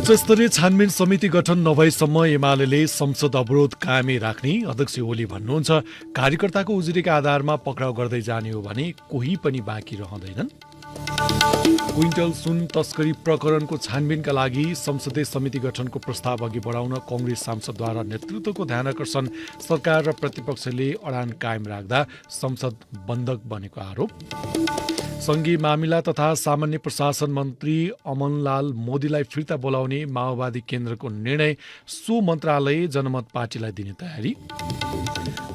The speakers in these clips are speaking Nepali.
उच्चस्तरीय छानबिन समिति गठन नभएसम्म एमाले संसद अवरोध कायमै राख्ने अध्यक्ष ओली भन्नुहुन्छ। कार्यकर्ताको उजुरीका आधारमा पक्राउ गर्दै जाने हो भने कोही पनि बाँकी रहँदैनन्। क्विन्टल सुन तस्करी प्रकरणको छानबिनका लागि संसदीय समिति गठनको प्रस्ताव अघि बढाउन कांग्रेस सांसदद्वारा नेतृत्वको ध्यानकर्षण सरकार र प्रतिपक्षले अडान कायम राख्दा संसद बन्धक बनेको आरोप। संघीय मामिला तथा सामान्य प्रशासन मन्त्री अमनलाल मोदीलाई फिर्ता बोलाउने माओवादी केन्द्रको निर्णय सो मन्त्रालय जनमत पार्टीलाई दिने तयारी।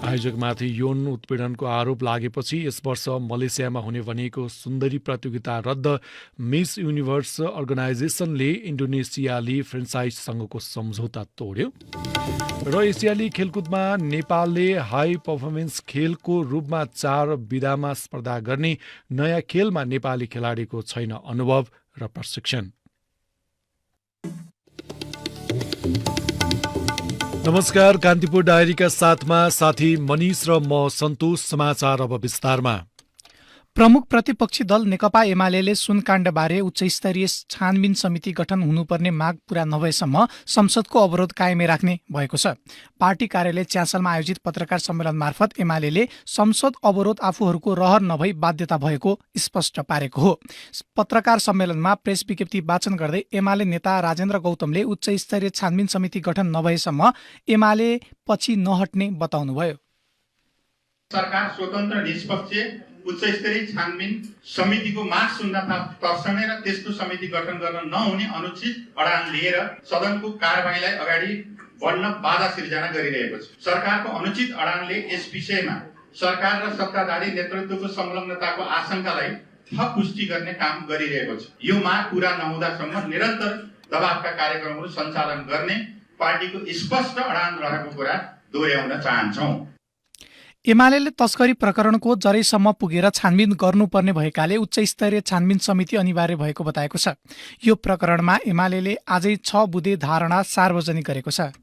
आयोजकमाथि यौन उत्पीडनको आरोप लागेपछि यस वर्ष मलेसियामा हुने भनेको सुन्दरी प्रतियोगिता रद्द। मिस युनिभर्स अर्गनाइजेसनले इन्डोनेसियाली फ्रेन्चाइज संघको सम्झौता तोड्यो। र एसियाली खेलकुदमा नेपालले हाई पर्फर्मेन्स खेलको रूपमा 4 विधामा स्पर्धा गर्ने। नयाँ खेलमा नेपाली खेलाडीको छैन अनुभव र प्रशिक्षण। नमस्कार, कान्तिपुर डायरीका साथमा साथी मनिष र म सन्तोष। समाचार अब विस्तारमा। प्रमुख प्रतिपक्षी दल नेकपा एमाले सुनकाण्डबारे उच्चस्तरीय छानबिन समिति गठन हुनुपर्ने माग पूरा नभएसम्म संसदको अवरोध कायमै राख्ने भएको छ। पार्टी कार्यालय च्यासलमा आयोजित पत्रकार सम्मेलन मार्फत एमाले संसद अवरोध आफूहरूको रहर नभई बाध्यता भएको स्पष्ट पारेको हो। पत्रकार सम्मेलनमा प्रेस विज्ञप्ति वाचन गर्दै एमाले नेता राजेन्द्र गौतमले उच्चस्तरीय छानबिन समिति गठन नभएसम्म एमाले पछि नहट्ने बताउनुभयो। सरकार स्वतन्त्र निष्पक्ष उच्चस्तरीय छानबिन समितिको माग सुन्न तर्सने र त्यस्तो समिति गठन गर्न नहुने अनुचित अडान लिएर सदनको कारबाहीलाई अगाडि बढ्न बाधा सिर्जना गरिरहेको छ। सरकारको अनुचित अडानले यस विषयमा सरकार र सत्ताधारी नेतृत्वको संलग्नताको आशंकालाई थप पुष्टि गर्ने काम गरिरहेको छ। यो माग पूरा नहुँदासम्म निरन्तर दबावका कार्यक्रमहरू सञ्चालन गर्ने पार्टीको स्पष्ट अडान रहेको कुरा दोहोर्याउन चाहन्छौँ। एमाले तस्करी प्रकरणको जरैसम्म पुगेर छानबिन गर्नुपर्ने भएकाले उच्चस्तरीय छानबिन समिति अनिवार्य भएको बताएको छ। यो प्रकरणमा एमाले आजै 6 बुँदे धारणा सार्वजनिक गरेको छ।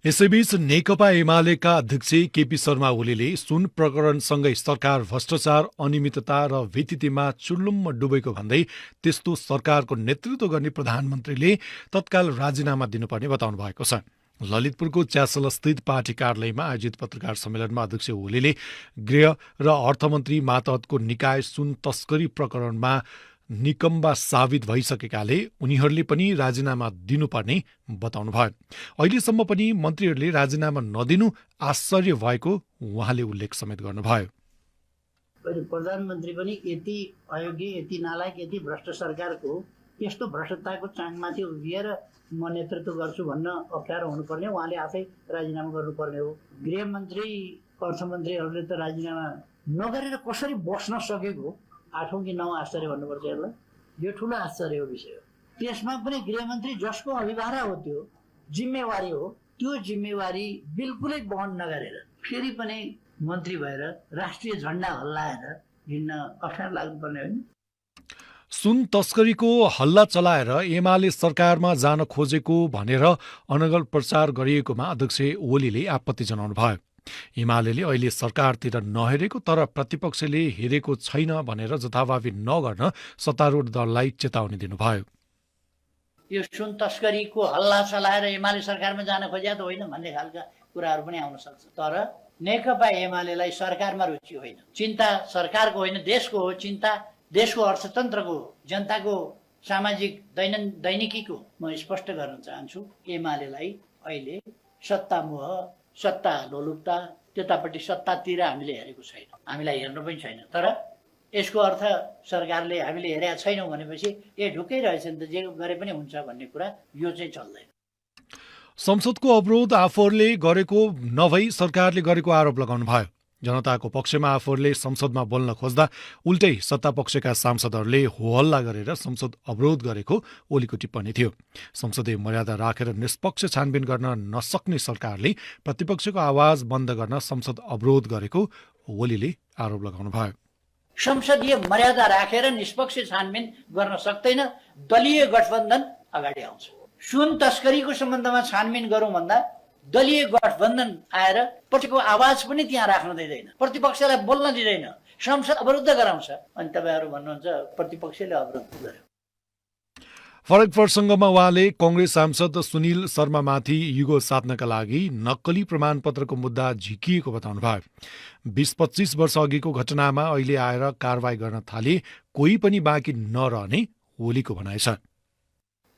यसैबीच नेकपा एमालेका अध्यक्ष केपी शर्मा ओलीले सुन प्रकरणसँगै सरकार भ्रष्टाचार, अनियमितता र भित्तिमा चुल्लुम्म डुबेको भन्दै त्यस्तो सरकारको नेतृत्व गर्ने प्रधानमन्त्रीले तत्काल राजीनामा दिनुपर्ने बताउनु भएको छ। ललितपुरको च्यासल स्थित पार्टी कार्यालयमा आयोजित पत्रकार सम्मेलनमा अध्यक्ष ओलीले गृह र अर्थमन्त्री मातहतको निकाय सुन तस्करी प्रकरणमा निकम्बा साबित भइसकेकाले उनीहरूले पनि राजीनामा दिनुपर्ने बताउनुभयो। अहिलेसम्म पनि मन्त्रीहरूले राजीनामा नदिनु आश्चर्य भएको उहाँले उल्लेख समेत गर्नुभयो। प्रधानमन्त्री पनि यति अयोग्य, यति नालायक, यति भ्रष्ट सरकारको यस्तो भ्रष्टताको चाङमाथि उभिएर म नेतृत्व गर्छु भन्न अप्ठ्यारो हुनुपर्ने, उहाँले आफै राजीनामा गर्नुपर्ने हो। गृहमन्त्री, अर्थमन्त्रीहरूले त राजीनामा नगरेर कसरी बस्न सकेको 8औं कि 9औं आश्चर्य भन्नुपर्छ यसलाई। यो ठुलो आश्चर्यको विषय हो। त्यसमा पनि गृहमन्त्री जसको अभिभारा हो, त्यो जिम्मेवारी हो, त्यो जिम्मेवारी बिल्कुलै वहन नगरेर फेरि पनि मन्त्री भएर राष्ट्रिय झण्डा हल्लाएर हिँड्न अप्ठ्यारो लाग्नुपर्ने होइन। सुन तस्करीको हल्ला चलाएर एमाले सरकारमा जान खोजेको भनेर अनगल प्रचार गरिएकोमा अध्यक्ष ओलीले आपत्ति जनाउनु भयो। एमाले अहिले सरकारतिर नहेरेको तर प्रतिपक्षले हेरेको छैन भनेर जथाभावी नगर्न सत्तारूढ दललाई चेतावनी दिनुभयो। यो सुन तस्करीको हल्ला चलाएर एमाले सरकारमा जान खोज्या त होइन भन्ने खालका कुराहरू पनि आउन सक्छ। तर नेकपा एमालेलाई सरकारमा रुचि होइन, चिन्ता सरकारको होइन देशको हो, चिन्ता देशको अर्थतन्त्रको, जनताको सामाजिक दैनिकीको। म स्पष्ट गर्न चाहन्छु, एमालेलाई अहिले सत्ता मोह, सत्ता लोलुपता, त्यतापट्टि सत्तातिर हामीले हेरेको छैन, हामीलाई हेर्नु पनि छैन। तर यसको अर्थ सरकारले हामीले हेरेका छैनौँ भनेपछि ढुक्कै रहेछ नि त, जे गरे पनि हुन्छ भन्ने कुरा यो चाहिँ चल्दैन। संसदको अवरोध आफूहरूले गरेको नभई सरकारले गरेको आरोप लगाउनु भयो। जनताको पक्षमा आफूहरूले संसदमा बोल्न खोज्दा उल्टै सत्तापक्षका सांसदहरूले होहल्ला गरेर संसद अवरोध गरेको ओलीको टिप्पणी थियो। संसदीय मर्यादा राखेर निष्पक्ष छानबिन गर्न नसक्ने सरकारले प्रतिपक्षको आवाज बन्द गर्न संसद अवरोध गरेको ओलीले आरोप लगाउनुभयो। संसदीय मर्यादा राखेर निष्पक्ष छानबिन गर्न सक्दैन, दलीय गठबन्धन अगाडि आउँछ। सुन तस्करीको सम्बन्धमा छानबिन गरौँ भन्दा दलीय गठबन्धन आएर प्रतिको आवाज पनि त्यहाँ राख्न दिँदैन, प्रतिपक्षलाई बोल्न दिँदैन, संसद अवरुद्ध गराउँछ। अनि तपाईँहरू भन्नुहुन्छ प्रतिपक्षले अवरुद्ध गर्यो। फरक प्रसङ्गमा उहाँले कङ्ग्रेस सांसद सुनिल शर्मामाथि युगो साध्नका लागि नक्कली प्रमाणपत्रको मुद्दा झिकिएको बताउनुभयो। 20-25 वर्ष अघिको घटनामा अहिले आएर कारवाही गर्न थाले कोही पनि बाँकी नरहने ओलीको भनाइ छ।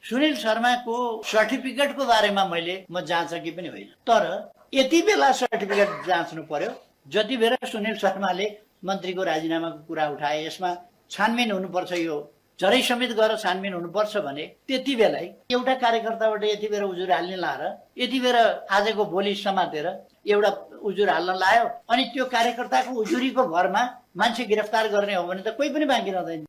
सुनिल शर्माको सर्टिफिकेटको बारेमा म जाँच कि पनि होइन, तर यति बेला सर्टिफिकेट जाँच्नु पर्यो जति बेला सुनिल शर्माले मन्त्रीको राजीनामाको कुरा उठाए, यसमा छानबिन हुनुपर्छ, यो जरै समेत गरेर छानबिन हुनुपर्छ भने त्यति बेलै एउटा कार्यकर्ताबाट यति बेला उजुर हाल्ने लाएर यति बेला आजको भोलि समातेर एउटा उजुर हाल्न लायो, अनि त्यो कार्यकर्ताको उजुरीको भरमा मान्छे गिरफ्तार गर्ने हो भने त कोही पनि बाँकी रहँदैन।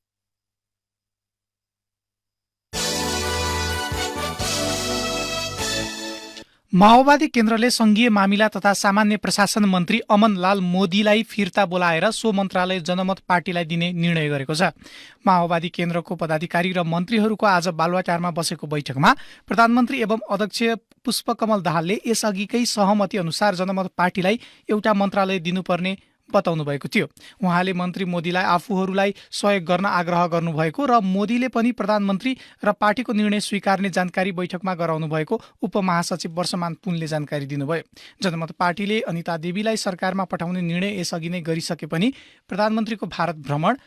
माओवादी केन्द्रले संघीय मामिला तथा सामान्य प्रशासन मन्त्री अमनलाल मोदीलाई फिर्ता बोलाएर सो मन्त्रालय जनमत पार्टीलाई दिने निर्णय गरेको छ। माओवादी केन्द्रको पदाधिकारी र मन्त्रीहरूको आज बालुवाटारमा बसेको बैठकमा प्रधानमन्त्री एवं अध्यक्ष पुष्पकमल दाहालले यसअघिकै सहमति अनुसार जनमत पार्टीलाई एउटा मन्त्रालय दिनुपर्ने बताउनु भएको थियो। उहाँले मन्त्री मोदीलाई आफूहरूलाई सहयोग गर्न आग्रह गर्नुभएको र मोदीले पनि प्रधानमन्त्री र पार्टीको निर्णय स्वीकार्ने जानकारी बैठकमा गराउनु भएको उपमहासचिव वर्षमान पुनले जानकारी दिनुभयो। जनमत पार्टीले अनिता देवीलाई सरकारमा पठाउने निर्णय यसअघि नै गरिसके पनि प्रधानमन्त्रीको भारत भ्रमण,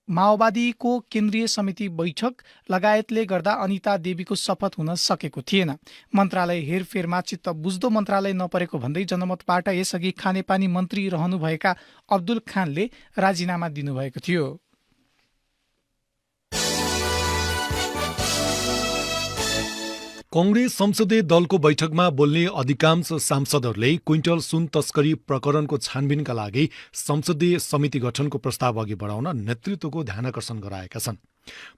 माओवादीको केन्द्रीय समिति बैठक लगायतले गर्दा अनिता देवीको शपथ हुन सकेको थिएन। मन्त्रालय हेरफेरमा चित्त बुझ्दो मन्त्रालय नपरेको भन्दै जनमतबाट यसअघि खानेपानी मन्त्री रहनुभएका अब्दुल खानले राजीनामा दिनुभएको थियो। कङ्ग्रेस संसदीय दलको बैठकमा बोल्ने अधिकांश सांसदहरूले क्विन्टल सुन तस्करी प्रकरणको छानबिनका लागि संसदीय समिति गठनको प्रस्ताव अघि बढाउन नेतृत्वको ध्यानाकर्षण गराएका छन्।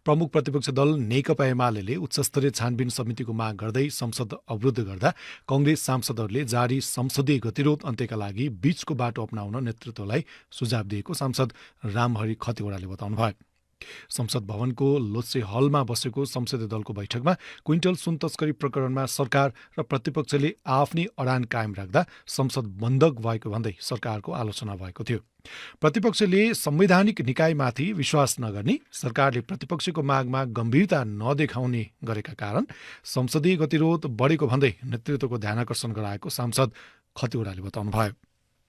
प्रमुख प्रतिपक्ष दल नेकपा एमाले उच्चस्तरीय छानबिन समितिको माग गर्दै संसद अवरुद्ध गर्दा कङ्ग्रेस सांसदहरूले जारी संसदीय गतिरोध अन्त्यका लागि बीचको बाटो अपनाउन नेतृत्वलाई सुझाव दिएको सांसद रामहरि खतिवड़ाले बताउनुभयो। संसद भवनको लोत्से हलमा बसेको संसदीय दलको बैठकमा क्विन्टल सुन तस्करी प्रकरणमा सरकार र प्रतिपक्षले आफ्नै अडान कायम राख्दा संसद बन्धक भएको भन्दै सरकारको आलोचना भएको थियो। प्रतिपक्षले संवैधानिक निकायमाथि विश्वास नगर्ने, सरकारले प्रतिपक्षको मागमा गम्भीरता नदेखाउने गरेका कारण संसदीय गतिरोध बढेको भन्दै नेतृत्वको ध्यानाकर्षण गराएको सांसद खतिवड़ाले बताउनुभयो।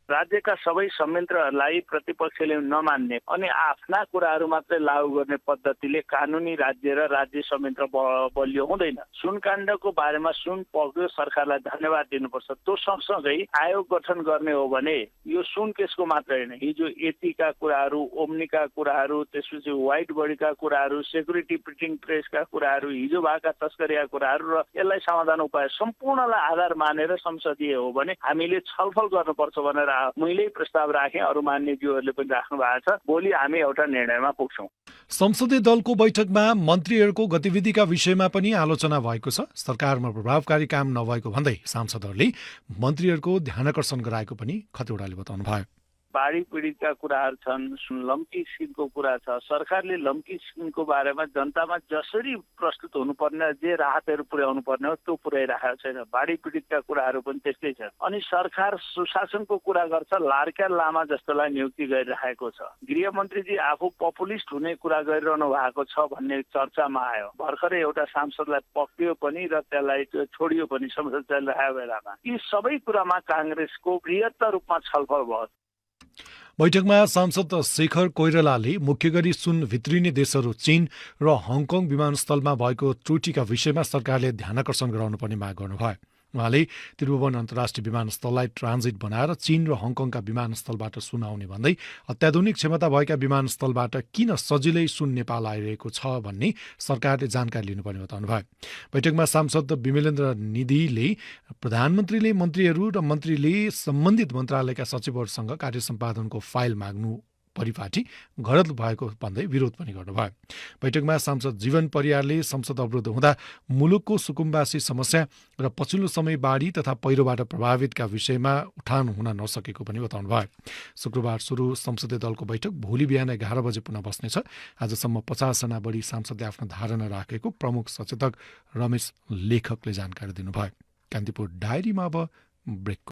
राज्यका सबै संयन्त्रहरूलाई प्रतिपक्षले नमान्ने अनि आफ्ना कुराहरू मात्रै लागू गर्ने पद्धतिले कानुनी राज्य र राज्य संयन्त्र बलियो हुँदैन। सुनकाण्डको बारेमा सुन पक्यो सरकारलाई धन्यवाद दिनुपर्छ। त्यो सँगसँगै आयोग गठन गर्ने हो भने यो सुन केसको मात्रै होइन, हिजो एतीका कुराहरू, ओम्नीका कुराहरू, त्यसपछि व्हाइट बडीका कुराहरू, सेक्युरिटी प्रिन्टिङ प्रेसका कुराहरू, हिजो भएका तस्करीका कुराहरू र यसलाई समाधान उपाय सम्पूर्णलाई आधार मानेर संसदीय हो भने हामीले छलफल गर्नुपर्छ भनेर मैले प्रस्ताव राखेँ, अरू मान्यज्यूहरूले पनि राख्नु भएको छ। भोलि हामी एउटा निर्णयमा पुग्छौँ। संसदीय दलको बैठकमा मन्त्रीहरूको गतिविधिका विषयमा पनि आलोचना भएको छ। सरकारमा प्रभावकारी काम नभएको भन्दै सांसदहरूले मन्त्रीहरूको ध्यानाकर्षण गराएको पनि खतिवड़ाले बताउनुभयो। बाढी पीडितका कुराहरू छन्, लम्की स्किमको कुरा छ। सरकारले लम्की स्किमको बारेमा जनतामा जसरी प्रस्तुत हुनुपर्ने, जे राहतहरू पुर्याउनु पर्ने हो त्यो पुर्याइरहेको छैन। बाढी पीडितका कुराहरू पनि त्यस्तै छ। अनि सरकार सुशासनको कुरा गर्छ, लार्का लामा जस्तोलाई नियुक्ति गरिरहेको छ। गृहमन्त्रीजी आफू पपुलिस्ट हुने कुरा गरिरहनु भएको छ भन्ने चर्चामा आयो। भर्खरै एउटा सांसदलाई पक्रियो पनि र त्यसलाई छोडियो पनि संसद चलिरहेको बेलामा। यी सबै कुरामा काङ्ग्रेसको बृहत्तर रूपमा छलफल भयो। बैठकमा सांसद शेखर कोइरालाले मुख्य गरी सुन भित्रिने देशहरू चीन र हङकङ विमानस्थलमा भएको त्रुटिका विषयमा सरकारले ध्यानाकर्षण गराउनुपर्ने माग गर्नुभयो। उहाँले त्रिभुवन अन्तर्राष्ट्रिय विमानस्थललाई ट्रान्जिट बनाएर चीन र हङकङका विमानस्थलबाट सुन आउने भन्दै अत्याधुनिक क्षमता भएका विमानस्थलबाट किन सजिलै सुन नेपाल आइरहेको छ भन्ने सरकारले जानकारी लिनुपर्ने बताउनुभयो। बैठकमा सांसद विमलेन्द्र निधिले प्रधानमन्त्रीले मन्त्रीहरू र मन्त्रीले सम्बन्धित मन्त्रालयका सचिवहरूसँग कार्य सम्पादनको फाइल माग्नु परिपाटी गलत भएको भन्दै विरोध पनि गर्नुभयो। बैठकमा सांसद जीवन परियारले संसद अवरुद्ध हुँदा मुलुकको सुकुम्बासी समस्या र पछिल्लो समय बाढी तथा पहिरोबाट प्रभावितका विषयमा उठान हुन नसकेको पनि बताउनुभयो। शुक्रबार सुरु संसदीय दलको बैठक भोलि बिहान 11 बजे पुनः बस्नेछ। आजसम्म 50 जना बढी सांसदले आफ्नो धारणा राखेको प्रमुख सचेतक रमेश लेखकले जानकारी दिनुभयो। कान्तिपुर डायरीमा अब ब्रेक।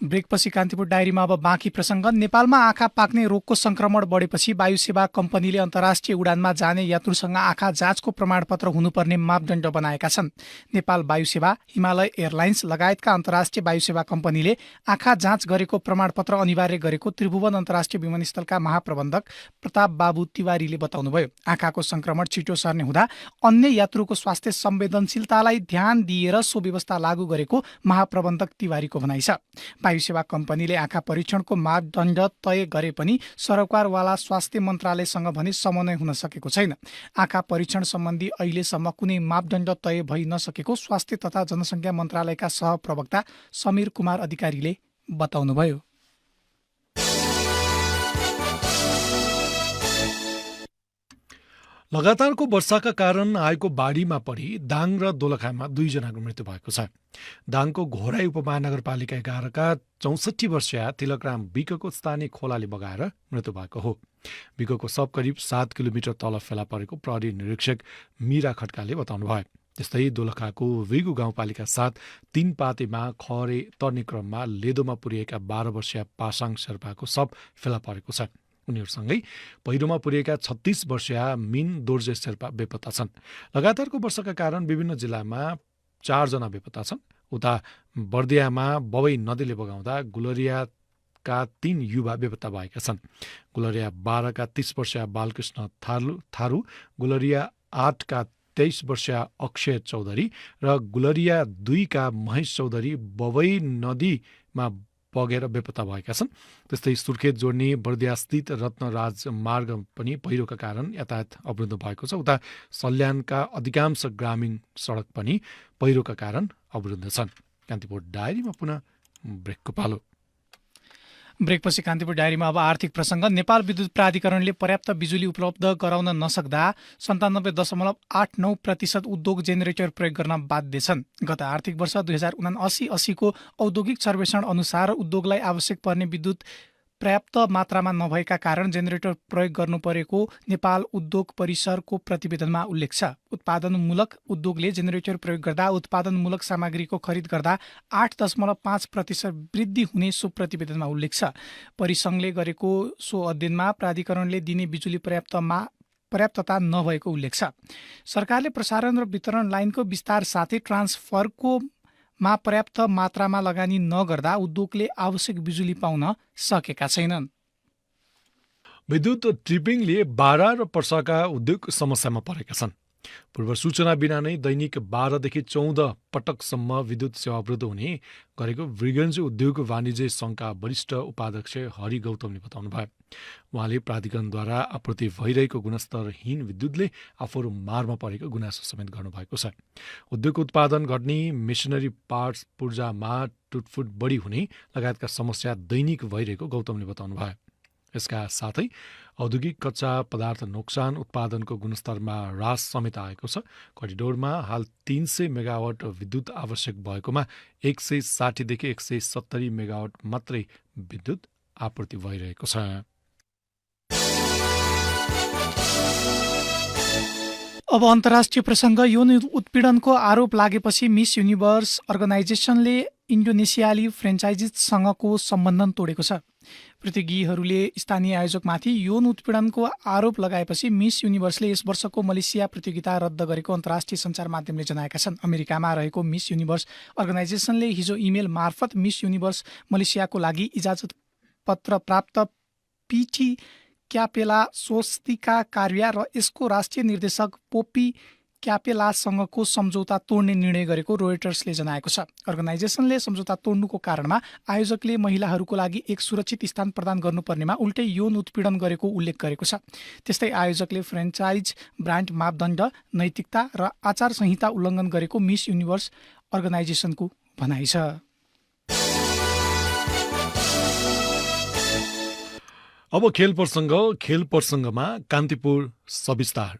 ब्रेकपछि कान्तिपुर डायरीमा अब बाँकी प्रसङ्ग। नेपालमा आँखा पाक्ने रोगको संक्रमण बढेपछि वायु सेवा कम्पनीले अन्तर्राष्ट्रिय उडानमा जाने यात्रुसँग आँखा जाँचको प्रमाणपत्र हुनुपर्ने मापदण्ड बनाएका छन्। नेपाल वायु सेवा, हिमालय एयरलाइन्स लगायतका अन्तर्राष्ट्रिय वायु सेवा कम्पनीले आँखा जाँच गरेको प्रमाणपत्र अनिवार्य गरेको त्रिभुवन अन्तर्राष्ट्रिय विमानस्थलका महाप्रबन्धक प्रताप बाबु तिवारीले बताउनुभयो। आँखाको संक्रमण छिटो सर्ने हुँदा अन्य यात्रुको स्वास्थ्य संवेदनशीलतालाई ध्यान दिएर सो व्यवस्था लागू गरेको महाप्रबन्धक तिवारीको भनाइ छ। वायु सेवा कम्पनीले आँखा परीक्षणको मापदण्ड तय गरे पनि सरकारवाला स्वास्थ्य मन्त्रालयसँग भने समन्वय हुन सकेको छैन। आँखा परीक्षण सम्बन्धी अहिलेसम्म कुनै मापदण्ड तय भइ नसकेको स्वास्थ्य तथा जनसङ्ख्या मन्त्रालयका सहप्रवक्ता समीर कुमार अधिकारीले बताउनुभयो। लगातारको वर्षाका कारण आएको बाढीमा परि दाङ र दोलखामा 2 जनाको मृत्यु भएको छ। दाङको घोराई उपमहानगरपालिका 11का 64 वर्षीय तिलकराम विकको स्थानीय खोलाले बगाएर मृत्यु भएको हो। विकको शव करिब 7 किलोमिटर तल फेला परेको प्रहरी निरीक्षक मीरा खड्काले बताउनुभयो। त्यस्तै दोलखाको विगु गाउँपालिका 7 3 पातेमा खरे तर्ने क्रममा लेदोमा पुर्याएका 12 वर्षीय पासाङ शेर्पाको शव फेला परेको छ। उनीहरूसँगै पहिरोमा पुर्याएका 36 वर्षीय मिन दोर्जे शेर्पा बेपत्ता छन्। लगातारको वर्षाका कारण विभिन्न जिल्लामा 4 जना बेपत्ता छन्। उता बर्दियामा बवै नदीले बगाउँदा गुलरियाका 3 युवा बेपत्ता भएका छन्। गुलरिया 12 का 30 वर्षीय बालकृष्ण थारू, गुलरिया 8 का 23 वर्षीय अक्षय चौधरी र गुलरिया 2 का महेश चौधरी बवै नदीमा बगेर बेपत्ता भएका छन्। त्यस्तै सुर्खेत जोड्ने बर्दियास्थित रत्नराज मार्ग पनि पहिरोका कारण यातायात अवरुद्ध भएको छ। उता सल्यानका अधिकांश ग्रामीण सडक पनि पहिरोका कारण अवरुद्ध छन्। कान्तिपुर डायरीमा पुनः ब्रेकको पालो। ब्रेकपछि कान्तिपुर डायरीमा अब आर्थिक प्रसङ्ग। नेपाल विद्युत प्राधिकरणले पर्याप्त बिजुली उपलब्ध गराउन नसक्दा 97.89% उद्योग जेनेरेटर प्रयोग गर्न बाध्य छन्। गत आर्थिक वर्ष 2079-80 को औद्योगिक सर्वेक्षण अनुसार उद्योगलाई आवश्यक पर्ने विद्युत पर्याप्त मात्रामा नभएका कारण जेनेरेटर प्रयोग गर्नु परेको नेपाल उद्योग परिसरको प्रतिवेदनमा उल्लेख छ। उत्पादनमूलक उद्योगले जेनेरेटर प्रयोग गर्दा उत्पादनमूलक सामग्रीको खरिद गर्दा 8.5% वृद्धि हुने सो प्रतिवेदनमा उल्लेख छ। परिसङ्घले गरेको सो अध्ययनमा प्राधिकरणले दिने बिजुली पर्याप्तता नभएको उल्लेख छ। सरकारले प्रसारण र वितरण लाइनको विस्तार साथै ट्रान्सफरको पर्याप्त मात्रामा लगानी नगर्दा उद्योगले आवश्यक बिजुली पाउन सकेका छैनन्। विद्युत ट्रिपिङले बारा र पर्साका उद्योग समस्यामा परेका छन्। पूर्व सूचना बिना नै दैनिक 12 देखि 14 पटकसम्म विद्युत सेवा अवरुद्ध हुने गरेको वृगन्ज उद्योग वाणिज्य सङ्घका वरिष्ठ उपाध्यक्ष हरि गौतमले बताउनुभयो। उहाँले प्राधिकरणद्वारा आपूर्ति भइरहेको गुणस्तरहीन विद्युतले आफूहरू मारमा परेको गुनासो समेत गर्नुभएको छ। उद्योग उत्पादन घट्ने, मेसिनरी पार्ट्स पूर्जामा टुटफुट बढी हुने लगायतका समस्या दैनिक भइरहेको गौतमले बताउनुभयो। यसका साथै औद्योगिक कच्चा पदार्थ नोक्सान, उत्पादनको गुणस्तरमा ह्रास समेत आएको छ। करिडोरमा हाल 300 मेगावाट विद्युत आवश्यक भएकोमा 160 देखि 170 मेगावाट मात्रै विद्युत आपूर्ति भइरहेको छ। अब अन्तर्राष्ट्रिय प्रसङ्ग। यौन उत्पीडनको आरोप लागेपछि मिस युनिभर्स अर्गनाइजेसनले इन्डोनेसियाली फ्रेन्चाइजिजसँगको सम्बन्धन तोडेको छ। प्रतियोगीहरूले स्थानीय आयोजकमाथि यौन उत्पीडनको आरोप लगाएपछि मिस युनिभर्सले यस वर्षको मलेसिया प्रतियोगिता रद्द गरेको अन्तर्राष्ट्रिय सञ्चार माध्यमले जनाएका छन्। अमेरिकामा रहेको मिस युनिभर्स अर्गनाइजेसनले हिजो इमेल मार्फत मिस युनिभर्स मलेसियाको लागि इजाजत पत्र प्राप्त पिटी क्यापेला सोस्तिका कार्या र यसको राष्ट्रिय निर्देशक पोपी क्यापेलासँगको सम्झौता तोड्ने निर्णय गरेको रोयटर्सले जनाएको छ। अर्गनाइजेसनले सम्झौता तोड्नुको कारणमा आयोजकले महिलाहरूको लागि एक सुरक्षित स्थान प्रदान गर्नुपर्नेमा उल्टै यौन उत्पीडन गरेको उल्लेख गरेको छ। त्यस्तै आयोजकले फ्रेन्चाइज ब्रान्ड मापदण्ड, नैतिकता र आचार संहिता उल्लङ्घन गरेको मिस युनिभर्स अर्गनाइजेसनको भनाइ छ। अब खेल प्रसङ्गमा कान्तिपुर सविस्तार।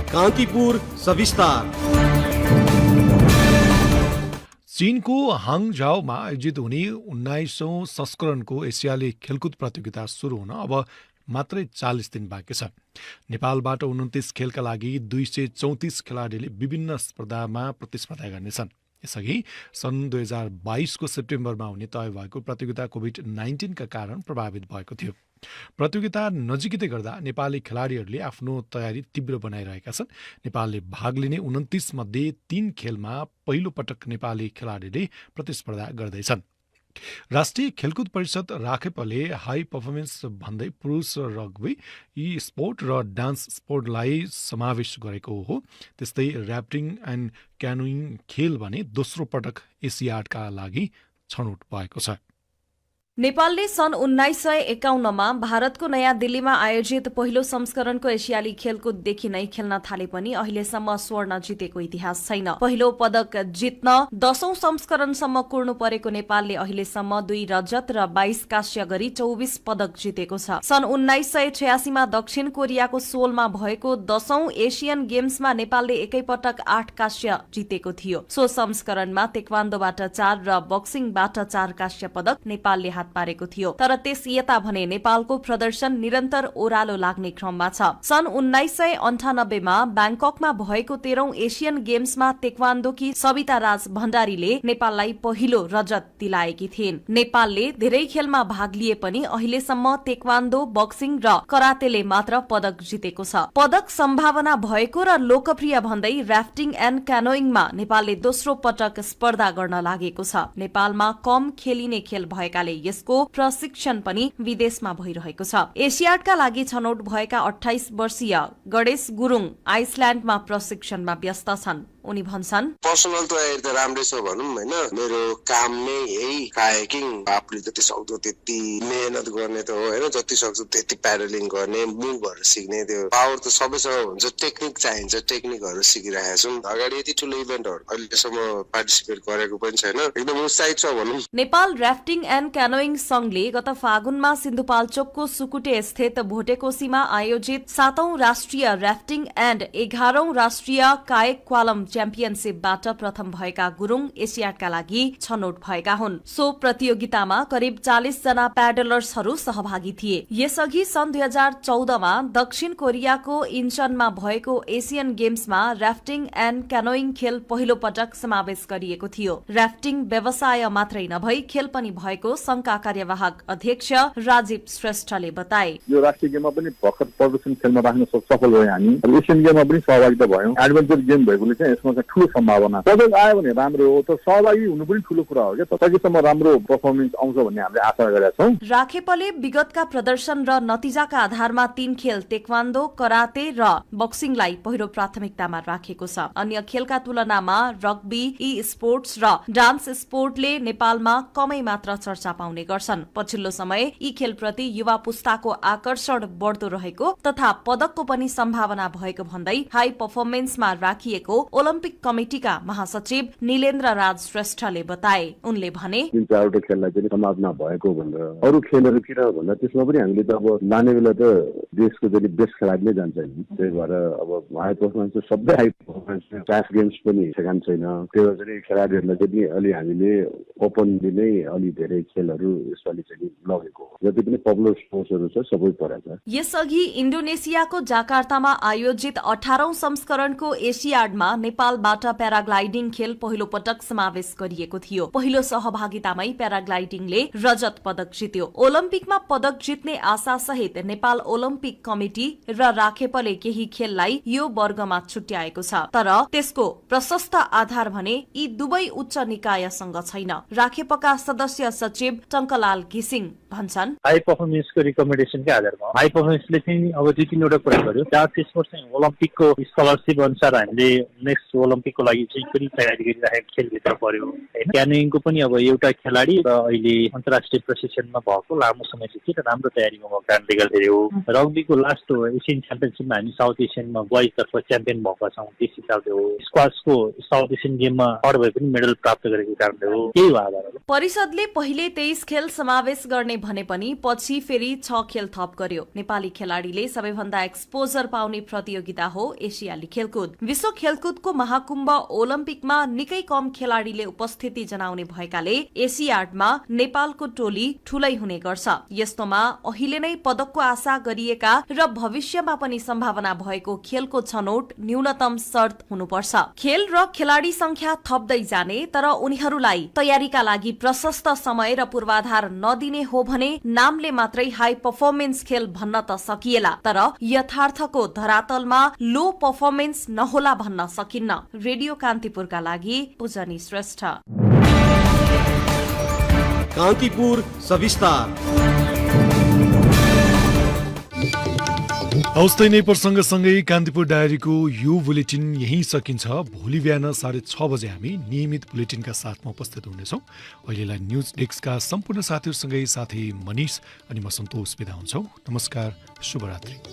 कान्तिपुर सविस्तार। चीनको हाङझाओमा आयोजित हुने 19औं संस्करणको एसियाली खेलकुद प्रतियोगिता सुरु हुन अब मात्रै 40 दिन बाँकी छ। नेपालबाट 29 खेलका लागि 234 खेलाडीले विभिन्न स्पर्धामा प्रतिस्पर्धा गर्नेछन्। यसअघि सन् 2022 को सेप्टेम्बरमा हुने तय भएको प्रतियोगिता कोभिड-19 का कारण प्रभावित भएको थियो। प्रतियोगिता नजिकै गर्दा नेपाली खेलाडीहरूले आफ्नो तयारी तीव्र बनाइरहेका छन्। नेपालले भाग लिने 29 मध्ये 3 खेलमा पहिलो पटक नेपाली खेलाडीले प्रतिस्पर्धा गर्दैछन्। राष्ट्रिय खेलकुद परिषद राखेपले हाई पर्फर्मेन्स भन्दै पुरुष रग्बी, यी स्पोर्ट र डान्स स्पोर्टलाई समावेश गरेको हो। त्यस्तै ऱ्याफ्टिङ एन्ड क्यानोइङ खेल भने दोस्रो पटक एसियाडका लागि छनौट भएको छ। नेपालले सन् 1951 मा भारतको नयाँ दिल्लीमा आयोजित पहिलो संस्करणको एसियाली खेलकुददेखि नै खेल्न थाले पनि अहिलेसम्म स्वर्ण जितेको इतिहास छैन। पहिलो पदक जित्न 10औं संस्करणसम्म कुर्नु परेको नेपालले अहिलेसम्म 2 रजत र 22 कांस्य गरी 24 पदक जितेको छ। सन् 1986 मा दक्षिण कोरियाको सोलमा भएको 10औं एसियन गेम्समा नेपालले एकैपटक 8 कांस्य जितेको थियो। सो संस्करणमा तेक्वान्दोबाट 4 र बक्सिङबाट 4 कांस्य पदक नेपालले हात पारेको थियो। तर त्यस यता भने नेपालको प्रदर्शन निरन्तर ओह्रालो लाग्ने क्रममा छ। सन् 1998 मा ब्याङ्ककमा भएको 13औं एसियन गेम्समा तेक्वान्दोकी सविता राज भण्डारीले नेपाललाई पहिलो रजत दिलाएकी थिइन्। नेपालले धेरै खेलमा भाग लिए पनि अहिलेसम्म तेक्वान्दो, बक्सिङ र करातेले मात्र पदक जितेको छ। पदक सम्भावना भएको र लोकप्रिय भन्दै ऱ्याफ्टिङ एन्ड क्यानोइङमा नेपालले दोस्रो पटक स्पर्धा गर्न लागेको छ। नेपालमा कम खेलिने खेल भएकाले यसको प्रशिक्षण पनि विदेशमा भइरहेको छ। एसियाडका लागि छनौट भएका 28 वर्षीय गणेश गुरुङ आइसल्याण्डमा प्रशिक्षणमा व्यस्त छन्। उनी भन्छन्, पर्सनल तयारी त राम्रै छ भनौँ हैन। मेरो काम नै यही कायाकिङ, आफूले जति सक्दो त्यति मेहनत गर्ने त हो हैन, जति सक्दो त्यति प्याडलिङ गर्ने, मुभहरू सिक्ने, त्यो पावर त सबैसँग हुन्छ, टेक्निक चाहिन्छ, टेक्निकहरू सिकिरहेका छौँ। अगाडि यति ठुलो इभेन्टहरू अहिलेसम्म पार्टिसिपेट गरेको पनि छैन, एकदम उत्साहित छ भनौँ। नेपाल ऱ्याफ्टिङ एन्ड क्यानोइङ संघले गत फागुनमा सिन्धुपाल्चोकको सुकुटे स्थित भोटेकोसीमा आयोजित 7औं राष्ट्रिय ऱ्याफ्टिङ एन्ड 11औं राष्ट्रिय कायक क्वालम च्याम्पियनशिपबाट प्रथम भएका गुरुङ एसियाडका लागि छनौट भएका हुन्। सो प्रतियोगितामा करिब 40 जना प्याडलर्सहरू सहभागी थिए। यसअघि सन् 2014 मा दक्षिण कोरियाको इन्चनमा भएको एसियन गेम्समा ऱ्याफ्टिङ एन्ड क्यानोइङ खेल पहिलो पटक समावेश गरिएको थियो। ऱ्याफ्टिङ व्यवसाय मात्रै नभई खेल पनि भएको संघका कार्यवाहक अध्यक्ष राजीव श्रेष्ठले बताए। यो राष्ट्रिय गेममा पनि भर्खर प्रदर्शन खेलमा राख्न सफल भयौँ हामी। एसियन गेममा पनि सहभागिता भयौँ। एडभेन्चर गेम भएकोले चाहिँ यसमा चाहिँ ठूलो सम्भावना, पदक आयो भने राम्रो हो, तर सहभागी हुनु पनि ठूलो कुरा हो क्या। सकेसम्म राम्रो पर्फर्मेन्स आउँछ भन्ने हामीले आशा गरेका छौँ। राखेपले विगतका प्रदर्शन र नतिजाका आधारमा 3 खेल तेक्वान्दो, कराते र बक्सिङलाई पहिलो प्राथमिकतामा राखेको छ। अन्य खेलका तुलनामा रग्बी, ई स्पोर्ट्स र डान्स स्पोर्टले नेपालमा कमै मात्र चर्चा पाउने गर्छन्। पछिल्लो समय यी खेलप्रति युवा पुस्ताको आकर्षण बढ्दो रहेको तथा पदकको पनि सम्भावना भएको भन्दै हाई पर्फर्मेन्समा राखिएको ओलम्पिक कमिटिका महासचिव निलेन्द्र राज श्रेष्ठले बताए। उनले भने, 3-4 खेललाई पनि समाजमा भएको भनेर अरू खेलहरू किन भन्दा त्यसमा पनि हामीले त अब लाने बेला त देशको जति बेस्ट खेलाडी नै जान्छ नि। त्यही भएर अब हाई पर्फर्मेन्स त सबै हाई पर्फर्मेन्स क्लास गेम्स पनि ठेगान छैन। त्यो चाहिँ खेलाडीहरूलाई चाहिँ अलि हामीले ओपनली नै अलि धेरै खेलहरू यसपालि चाहिँ लगेको हो। जति पनि पपुलर स्पोर्ट्सहरू छ सबै परेछ। यसअघि इन्डोनेसियाको जाकार्तामा आयोजित 18औं संस्करणको एसियाडमा नेपालबाट प्याराग्लाइडिङ खेल पहिलो पटक समावेश गरिएको थियो। पहिलो सहभागितामै प्याराग्लाइडिङले रजत पदक जित्यो। ओलम्पिकमा पदक जित्ने आशा सहित नेपाल ओलम्पिक कमिटी र राखेपले केही खेललाई यो वर्गमा छुट्याएको छ। तर त्यसको प्रशस्त आधार भने यी दुवै उच्च निकायसँग छैन। राखेपका सदस्य सचिव टंकलाल घिसिङ भन्छन्, हाई पर्फर्मेन्सको रिकमेन्डेसनकै आधारमा हाई पर्फर्मेन्सले चाहिँ अब 2-3 कुरा गर्यो। त्यसमा चाहिँ ओलम्पिकको स्कलरसिप अनुसार हामीले नेक्स्ट ओलम्पिकको लागि चाहिँ पनि तयारी गरिरहेको खेलभित्र पर्यो हैन। क्यानोइङको पनि अब एउटा खेलाडी र अहिले अन्तर्राष्ट्रिय प्रशिक्षणमा भएको लामो समयदेखि र राम्रो तयारीमा भएको कारणले गर्दाखेरि हो। रग्बीको लास्ट एसियन च्याम्पियनसिपमा हामी साउथ एसियनमा बॉयजतर्फ च्याम्पियन भएका छौँ, त्यस हिसाबले हो। स्क्वासको साउथ एसियन गेममा थर्ड भए पनि मेडल प्राप्त गरेको कारणले हो। केही आधार हो। परिषदले पहिले 23 खेल समावेश गर्ने भने पनि पछि फेरि 6 खेल थप गर्यो। नेपाली खेलाडीले सबैभन्दा एक्सपोजर पाउने प्रतियोगिता हो एसियाली खेलकुद। विश्व खेलकुदको महाकुम्भ ओलम्पिकमा निकै कम खेलाडीले उपस्थिति जनाउने भएकाले एसियाडमा नेपालको टोली ठूलै हुने गर्छ। यस्तोमा अहिले नै पदकको आशा गरिएका र भविष्यमा पनि सम्भावना भएको खेलको छनौट न्यूनतम शर्त हुनुपर्छ। खेल र खेलाडी संख्या थप्दै जाने तर उनीहरूलाई तयारीका लागि प्रशस्त समय र पूर्वाधार नदिने हो भने नामले मात्रै हाई पर्फर्मेन्स खेल भन्न त सकिएला, तर यथार्थको धरातलमा लो पर्फर्मेन्स नहोला भन्न सकिन्न। रेडियो कान्तिपुरका लागि पूजनी श्रेष्ठ। कान्तिपुर सविस्तार। हौस् नै प्रसङ्गसँगै कान्तिपुर डायरीको यो बुलेटिन यहीँ सकिन्छ। भोलि बिहान 6:30 बजे हामी नियमित बुलेटिनका साथमा उपस्थित हुनेछौँ। अहिलेलाई न्युज डेस्कका सम्पूर्ण साथीहरूसँगै साथी मनिष अनि म सन्तोष बिदा हुन्छौँ। नमस्कार, शुभरात्रि।